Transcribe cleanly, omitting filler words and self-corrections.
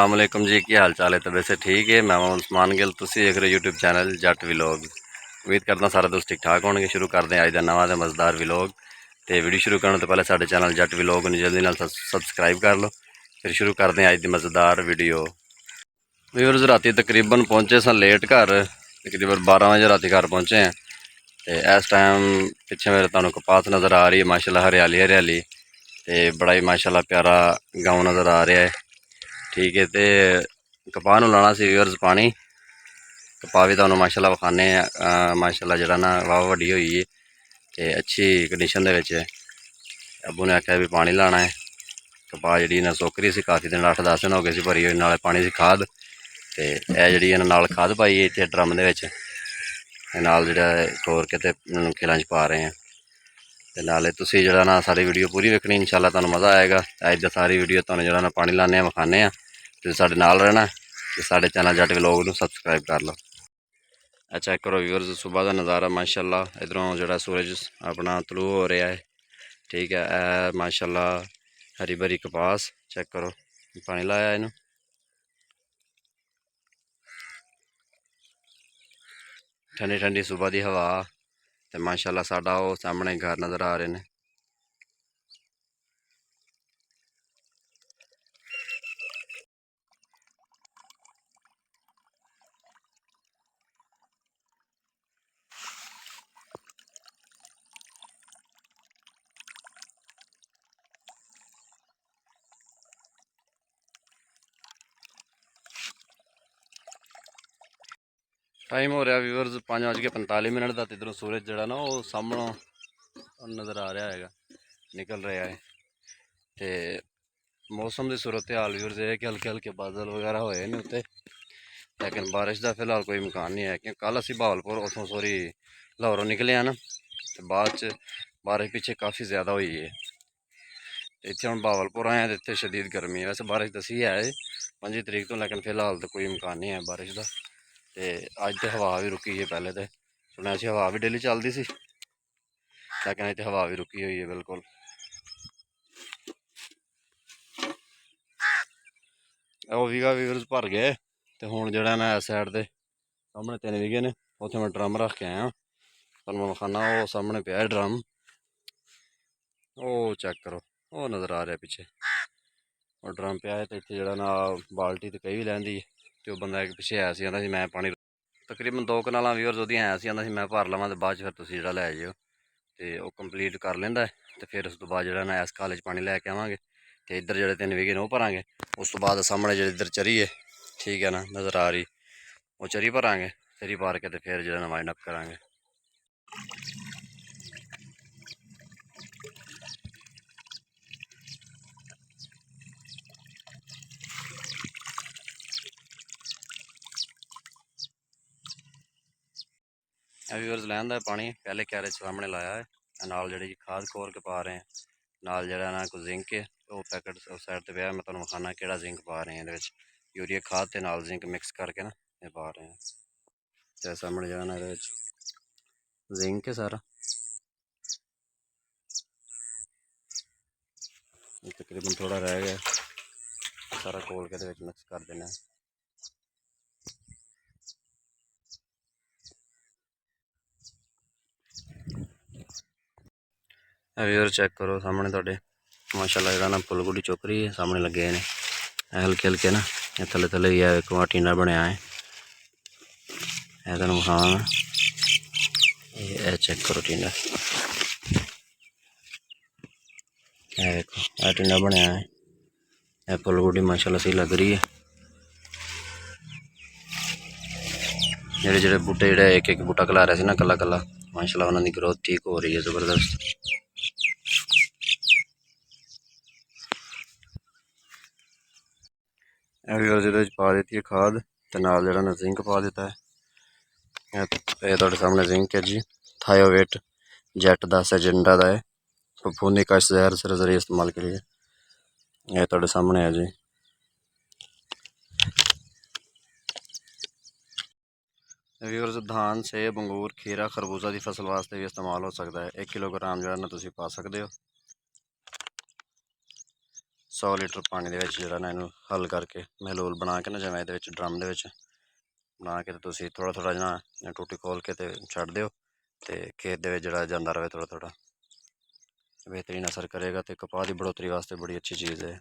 अस्सलाम वालेकुम जी, की हाल चाल है? तो वैसे ठीक है। मैं उस्मान गिल, तुसी देख रहे हो यूट्यूब चैनल जट व्लॉग। उम्मीद करदा सारे दोस्त ठीक ठाक होणगे। शुरू करते हैं अज का नवा तो मज़ेदार व्लॉग। तो वीडियो शुरू करने तो पहले साडे चैनल जट व्लॉग को जल्दी नाल सबसक्राइब कर लो। फिर शुरू करते हैं अज की मज़ेदार वीडियो। व्यूअर्स राती तकरीबन पहुँचे सन लेट घर, तकरीबन 12 बजे राती घर पहुँचे हैं। तो इस टाइम पिछे मेरे तुहानू कपास नज़र आ रही है, माशाल्लाह हरियाली हरियाली। तो बड़ा ही माशाल्लाह प्यारा गाँव नज़र आ रहा है। ठीक है, तो कपाह नूं लाना सी व्यूअर्स पानी। कपाह भी तुहानू माशाल्लाह विखाने माशाल्लाह जरा ना वाह वड्डी होई है तो अच्छी कंडीशन दे विच है। अब्बू ने आख्या भी पानी लाना है। कपाह जी इन्हें सोकरी सी, काफ़ी दिन 8-10 दिन हो गए सी भरी हुई, नाले पानी सी खाद। तो यह जी नाल खाद पाई है इत्थे ड्रम दे विच, नाल जिहड़ा तोड़ के ते खेलां च पा रहे हैं। तो नाले तुसीं जिहड़ा ना सारी वीडियो पूरी वेखनी, इंशाल्लाह तुहानू मज़ा आएगा। अज दी सारी वीडियो तुहानू जिहड़ा ना पानी लाने विखाने तुसीं साडे नाल रहना ते साडे चैनल जट व्लॉग नूं सबसक्राइब कर लो। चेक करो व्यूअर्स सुबह का नज़ारा माशाल्लाह। इधरों जो सूरज अपना तलू हो रहा है। ठीक है, माशाल्लाह हरी भरी कपास। चेक करो पानी लाया इनू। ठंडी ठंडी सुबह की हवा तो माशाल्लाह साडा वो सामने घर नज़र आ रहे हैं। टाइम हो रहा व्यूअर्स 5:45 का। इधरों सूरज जड़ा ना वो सामनों नज़र आ रहा है, निकल रहा है। तो मौसम की सूरत हाल व्यूअर्स है कि हल्के हल्के बादल वगैरह होए ने उत्ते, लेकिन बारिश का फिलहाल कोई इम्कान नहीं है। क्योंकि कल असी बहावलपुर उतों सॉरी लाहौरों निकले हैं ना, तो बाद च बारिश पिछे काफ़ी ज़्यादा हुई है। इतने हम बहावलपुर आए हैं तो इतने शदीद गर्मी है। वैसे बारिश दसी है 5 तरीक तो, लेकिन फिलहाल तो कोई इम्कान नहीं है बारिश का। तो अज तो हवा भी रुकी है, पहले तो सुना सी हवा भी डेली चलती सी, लेकिन अज तो हवा भी रुकी हुई है बिल्कुल। वो वीगा व्यूअर्स भर गए तो हुण जिहड़ा ना इस साइड के सामने 3 वीगे ने, उत्थे मैं ड्रम रख के आया। तुहानूं मैं विखाना वो सामने पिया ड्रम, वो चेक करो वो नज़र आ रहा पिछे और ड्रम पिया है। तो इत्थे जिहड़ा ना बाल्टी तो कई भी लैंदी, तो बंदा एक पिछे आया सी आंदा सी मैं पानी तकरीबन 2 कनालां व्यूअर्स ओहदियां है सी, आंदा सी मैं भर लवां ते बाद च फिर तुसीं जिहड़ा लै जाइओ। तो वह कंप्लीट कर लेंदा है। तो फिर उस तो बाद जिहड़ा ना इस काले च पानी लैके आवांगे। तो इधर जिहड़े 3 वीगे ने वो भरांगे। उस तो बाद सामने जिहड़ी इधर चरी है, ठीक है ना नज़र आ रही, वो चरी भरांगे। चरी भर के तो फिर जिहड़ा ना वाइंड अप करांगे। व्यूअर्स लैंदा है पानी पहले क्यारे सामने लाया है, नाल जिहड़ी खाद खोर के पा रहे हैं। नाल जिहड़ा ना कोई जिंक है वो पैकेट उस साइड ते पिया, मैं तुहानूं विखाना किहड़ा जिंक पा रहे हैं। इहदे विच यूरिया खाद ते नाल जिंक मिक्स करके ना ये पा रहे हैं। ते सामने जिहड़ा ना इहदे विच जिंक है सारा, तकरीबन थोड़ा रह गया, सारा घोल के इहदे विच मिक्स कर देना है। व्यूअर चेक करो सामने तुहाडे माशाल्लाह जिहड़ा ना फुल गोभी चुक रही है, सामने लगे ने हल्के हल्के ना। ये थले थले भी है, एक टीना बनया है, यह तुहानूं विखावां मैं। ये चेक करो टीना, यह देखो यह टीना बनया है। यह फुल गोभी माशाल्लाह सही लग रही है। जेडे जेडे बूटे जेडे एक एक बूटा खिला रहा सी ना कला कला, माशाल्लाह उन्होंने ग्रोथ ठीक हो रही है जबरदस्त। पा दी है खाद तो नाल जिहड़ा ना जिंक पा दिता है। ये तुहाडे सामने जिंक है जी, थायोवेट जेट 10 एजेंडा का है, फफूंदी का जहर सर्जरी इस्तेमाल के लिए। ये तुहाडे सामने है जी। व्यूअर्स धान सेब अंगूर खीरा खरबूजा की फसल वास्ते भी इस्तेमाल हो सकता है। 1 किलोग्राम जो ना तुसीं पा सकते हो। 100 ਲੀਟਰ ਪਾਣੀ ਦੇ ਵਿੱਚ ਜਿਹੜਾ ਨਾ ਇਹਨੂੰ ਹੱਲ ਕਰਕੇ ਮਹਿਲੂਲ ਬਣਾ ਕੇ ਨਾ, ਜਿਵੇਂ ਇਹਦੇ ਵਿੱਚ ਡਰਮ ਦੇ ਵਿੱਚ ਬਣਾ ਕੇ, ਤੇ ਤੁਸੀਂ ਥੋੜ੍ਹਾ ਥੋੜ੍ਹਾ ਜਿਹਾ ਟੂਟੀ ਖੋਲ ਕੇ ਤੇ ਛੱਡ ਦਿਓ, ਤੇ ਖੇਤ ਦੇ ਵਿੱਚ ਜਿਹੜਾ ਜਾਂਦਾ ਰਹੇ ਥੋੜ੍ਹਾ ਥੋੜ੍ਹਾ। ਬਿਹਤਰੀਨ ਅਸਰ ਕਰੇਗਾ, ਤੇ ਕਪਾਹ ਦੀ ਬੜੋਤਰੀ ਵਾਸਤੇ ਬੜੀ ਅੱਛੀ ਚੀਜ਼ ਹੈ।